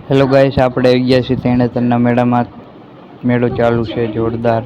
Hello guys, આપણે આવી ગયા છીએ તેણેતરના મેળામાં. મેળો ચાલુ છે જોરદાર.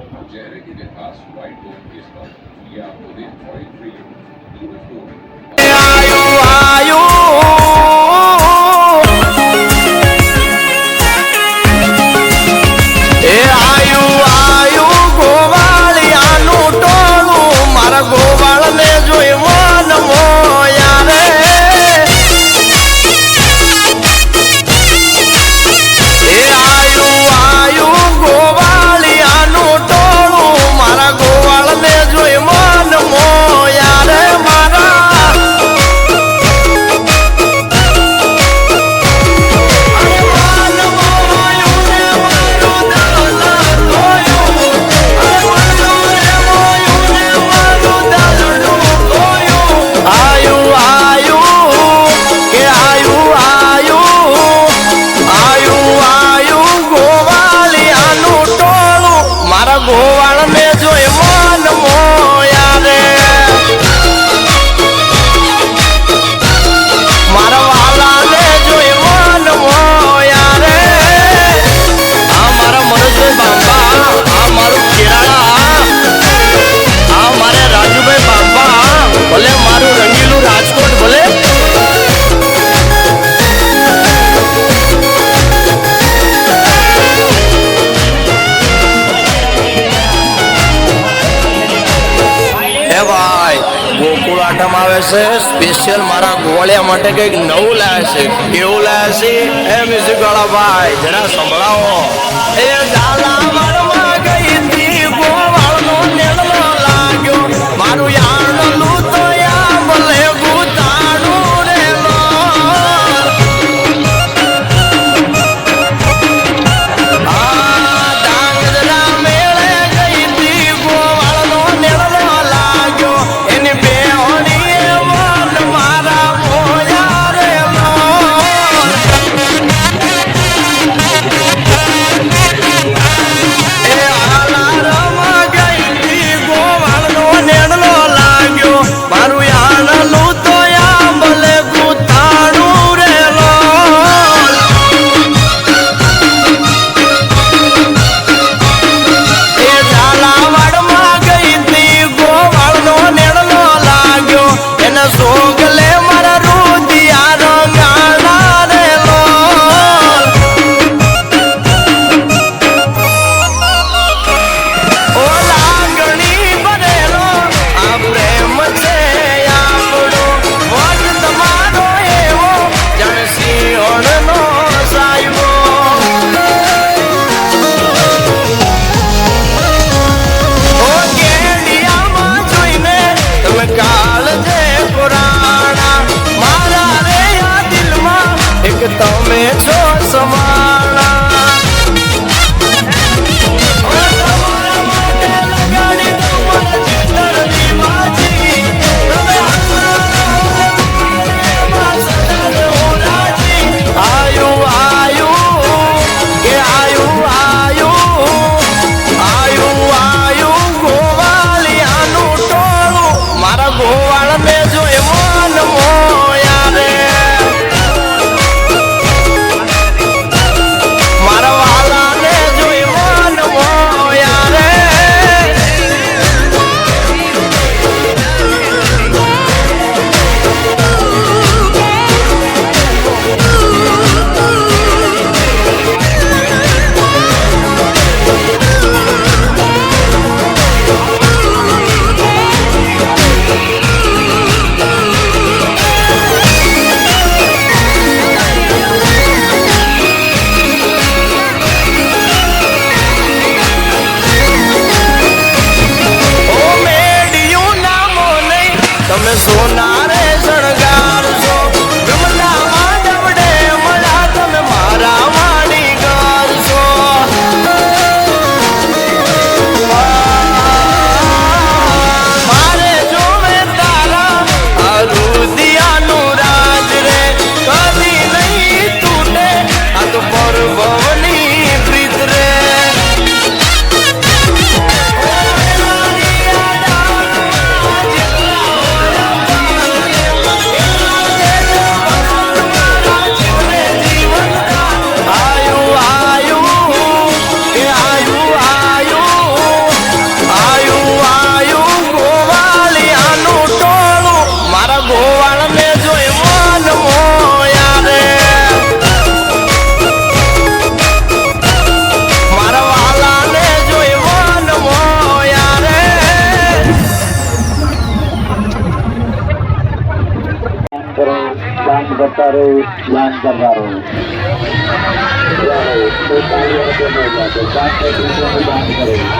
ગોકુળ આટમ આવે છે સ્પેશિયલ મારા ગોવાળિયા માટે કંઈક નવું લાવે છે. કેવું લાવે છે એ મ્યુઝિક વાળા ભાઈ જરા સંભળાવો. એ ઝાલાવાડમાં ગઈ હતી ગોવાળનો નેળલો લાગ્યો મારું યાણલું તો યામલે ગુતાણું રેલો. ડાંગરા મેળે ગઈ હતી ગોવાળનો નેળલો લાગ્યો એની બેહોણીએ મન મારા મોયા રેલો. એ આલારમાં ગઈ હતી ગોવાળનો નેળલો લાગ્યો મારું યાણલું તો યામલે ગુતાણું રેલો. એ ઝાલાવાડમાં ગઈ હતી ગોવાળનો નેળલો લાગ્યો એને સોગલે મારા રૂદિયા રંગાણા રેલો. ઓ લાગણી ભરેલો આ પ્રેમ છે આપણો વટ તમારો એવો જાણે સિંહણનો સાયવો. ઓ કેડિયામાં જોઈને તમે કાળજે પુરાણા મારા રે આ દિલમાં એક તમે છો સમાણા. ઓ તમારા માટે લગાડી દઉં મને ચિતરની બાજી તમે આસમાનમાં સદા રહો રાજી. આયુ આયુ કે આયુ આયુ ગોવાળિયાનું ટોળું મારા ગોવાળને જોઈ મન મોયા રે. दान करणार हो तो तालियां बजाएगा तो 5 रुपये में दान करेगा